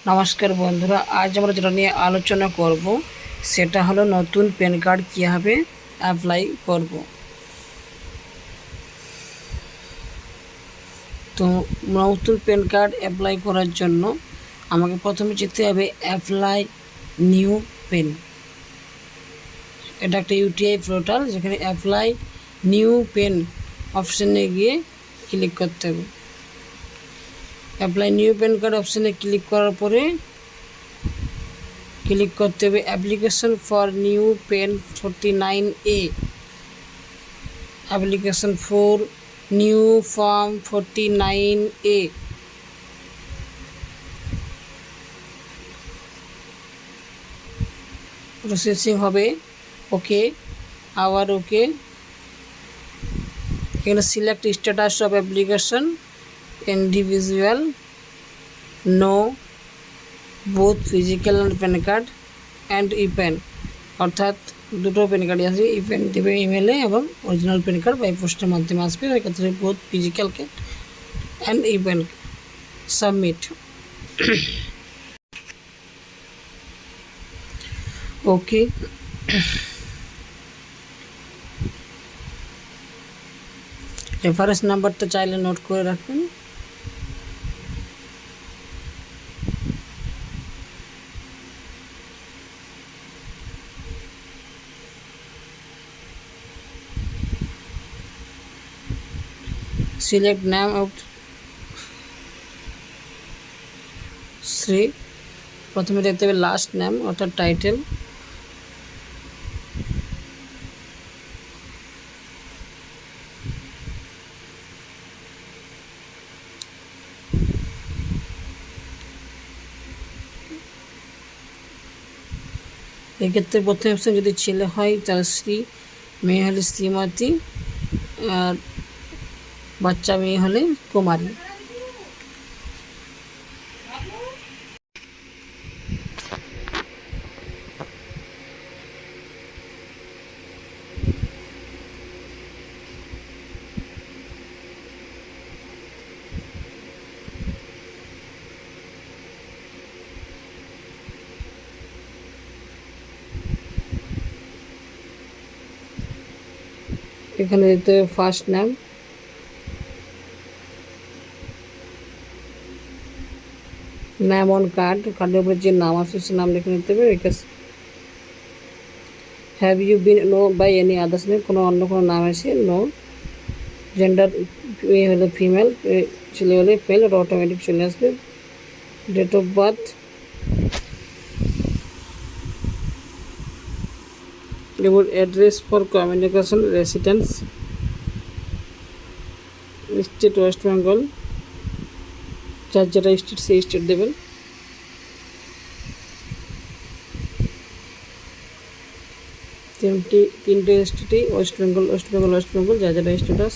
নমস্কার বন্ধুরা, আজ আমরা যেটা নিয়ে আলোচনা করব সেটা হলো নতুন প্যান কার্ড কীভাবে অ্যাপ্লাই করব। তো নতুন প্যান কার্ড অ্যাপ্লাই করার জন্য আমাকে প্রথমে যেতে হবে অ্যাপ্লাই নিউ পেন। এটা একটা ইউটিআই পোর্টাল, যেখানে অ্যাপ্লাই নিউ পেন অপশানে গিয়ে ক্লিক করতে হবে। অ্যাপ্লাই নিউ প্যান কার্ড অপশানে ক্লিক করার পরে ক্লিক করতে হবে application for new PAN 49A, application for new form 49A। Processing হবে, ওকে, আবার ওকে। এখানে select status of application individual, no both physical and PAN card and e PAN, অর্থাৎ দুটো প্যান কার্ডই আসবে। ই প্যান দেবে ইমেলে এবং অরিজিনাল প্যান কার্ড বাই পোস্টের মাধ্যমে আসবে। এক্ষেত্রে both physical card and e pan. Submit, okay. Reference নাম্বারটা চাইলে নোট করে রাখবেন। সিলেক্ট নেম অফ শ্রী, প্রথমে দেখতে হবে লাস্ট নেম অর্থাৎ টাইটেল। এক্ষেত্রে প্রথম অপশন যদি ছেলে হয় তাহলে শ্রী, মেয়ে হলে শ্রীমতী, আর বাচ্চা মেয়ে হলে কুমারী। এখানে দিতে হবে first name, name on card, কার্ডের উপরে যে নাম আছে সে নাম লিখে নিতে হবে। Have you been know by any others name, কোনো অন্য কোনো নাম আছে নো। জেন্ডার, মেয়ে হলে ফিমেল, ছেলে হলে মেল, ওটা অটোমেটিক চলে আসবে। ডেট অফ বার্থ, এবার address for communication residence, state West Bengal, যার যেটা স্টেট সেই স্টেট দেবেন। তিনটে স্টেটই ওয়েস্ট বেঙ্গল, যা যেটা স্টেটাস।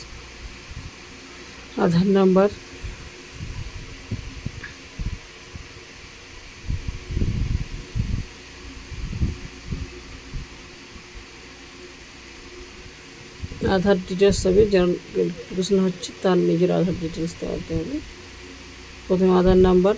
আধার নাম্বার, আধার ডিটেলস হবে, যার ভেরিফিকেশন হচ্ছে তার নিজের আধার ডিটেলস দেওয়াতে হবে। প্রথমে আধার নাম্বার,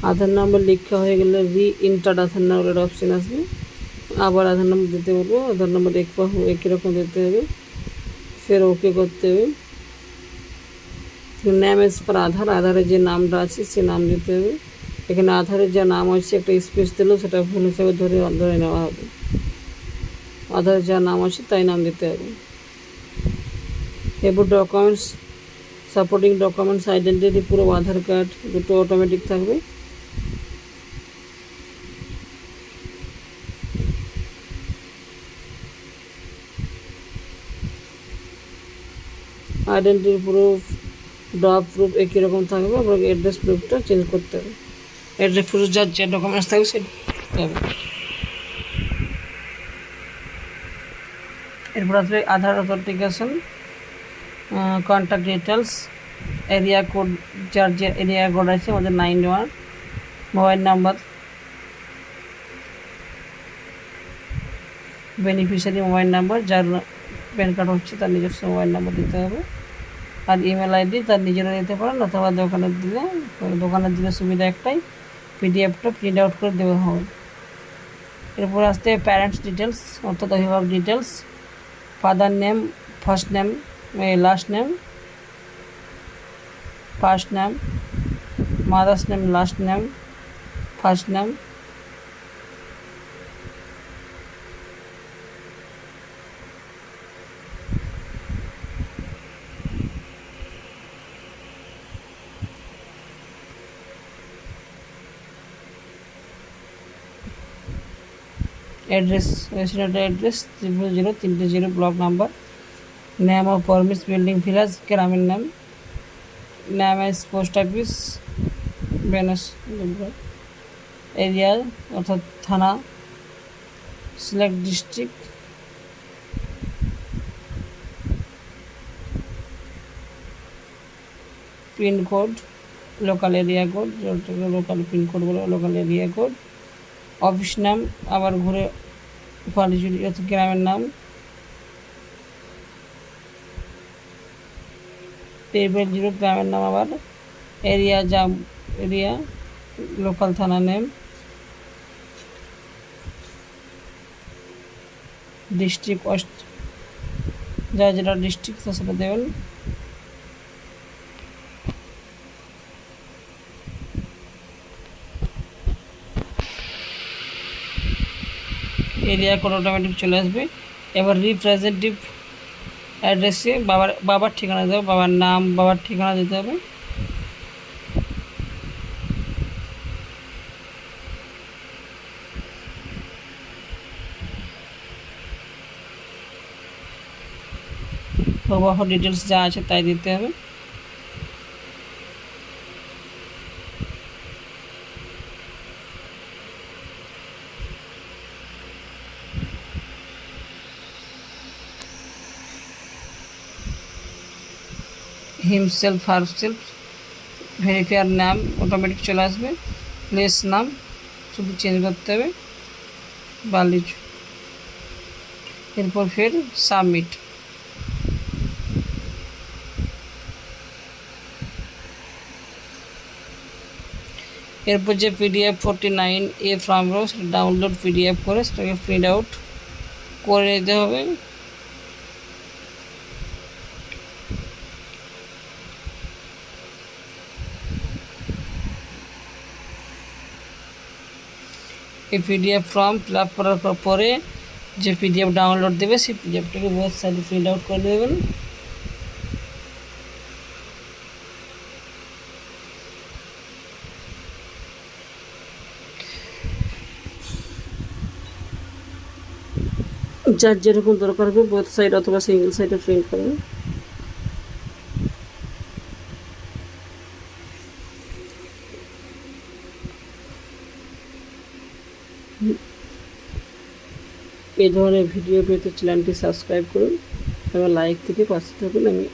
আধার নাম্বার লেখা হয়ে গেলে রি ইন্টার আধার নাম্বারের অপশান আসবে। আবার আধার নাম্বার দিতে বলবো, আধার নাম্বার একই রকম দিতে হবে, ফের ওকে করতে হবে। নেম এজ পার আধার, আধারের যে নামটা আছে সে নাম দিতে হবে। এখানে আধারের যা নাম আছে একটা স্পেস দিলেও সেটা ভুল হিসাবে ধরে নেওয়া হবে। আধারের যা নাম আছে তাই নাম দিতে হবে। এরপর documents, supporting documents, identity proof, Aadhaar card দুটো অটোমেটিক থাকবে। আইডেন্টিটি প্রুফ, ড্রপ প্রুফ একই রকম থাকবে। আবার অ্যাড্রেস প্রুফটা চেঞ্জ করতে হবে। অ্যাড্রেস প্রুফ যার যে ডকুমেন্টস থাকবে সেটা হবে। এরপর আসবে Aadhaar authentication, contact details, area code, যার যে এরিয়া কোড আছে আমাদের 91, mobile number, beneficiary mobile number, যার প্যান কার্ড হচ্ছে তার নিজস্ব মোবাইল নাম্বার দিতে হবে। আর ইমেল আইডি তার নিজেরা দিতে পারেন, অথবা দোকানের দিলে সুবিধা একটাই, পিডিএফটা প্রিন্ট আউট করে দেওয়া হবে। এরপর আসতে প্যারেন্টস ডিটেলস, অর্থাৎ অভিভাবক details, father name, first name, last name, first name, mother's name, last name, first name, address, resident address 00030 block number, name of premises building village, গ্রামের নাম, নেম এস পোস্ট অফিস, বেনাস, area অর্থাৎ থানা, select district, PIN code, local area code, local PIN code বলে local area code, office নাম, আবার ঘুরে পালিচুরি অর্থাৎ গ্রামের নাম, টেবিল 0 গ্রামের নাম, আবার এরিয়া এরিয়া লোকাল থানা নেম, ডিস্ট্রিক্ট ওয়েস্ট, যা যেটা ডিস্ট্রিক্ট সেটা দেবেন। এরিয়া কোড অটোমেটিক চলে আসবে। এবার রিপ্রেজেন্টেটিভ অ্যাড্রেসে বাবার ঠিকানা দিতে হবে, বাবার নাম, বাবার ঠিকানা দিতে হবে। প্রবাহ ডিটেলস যা আছে তাই দিতে হবে। হিমসেলফ, হারসেলফ, ভেরিফায়ার নাম অটোমেটিক চলে আসবে। প্লেস নাম শুধু চেঞ্জ করতে হবে, বালিজ। এরপর ফের সাবমিট। এরপর যে PDF 49A ফর্ম রয়েছে সেটা ডাউনলোড PDF করে সেটাকে প্রিন্ট আউট করে নিতে হবে। এই PDF ফর্ম ফিল আপ করার পরে যে PDF ডাউনলোড দেবে সেই PDFটাকে বোথ সাইডে প্রিন্ট আউট করে দেবেন। যার যেরকম দরকার হবে বোথ সাইড অথবা সিঙ্গেল সাইডে প্রিন্ট করবেন। এই ধরনের ভিডিও পেতে চ্যানেলটি সাবস্ক্রাইব করুন এবং লাইক থেকে পাশে থাকুন। আমি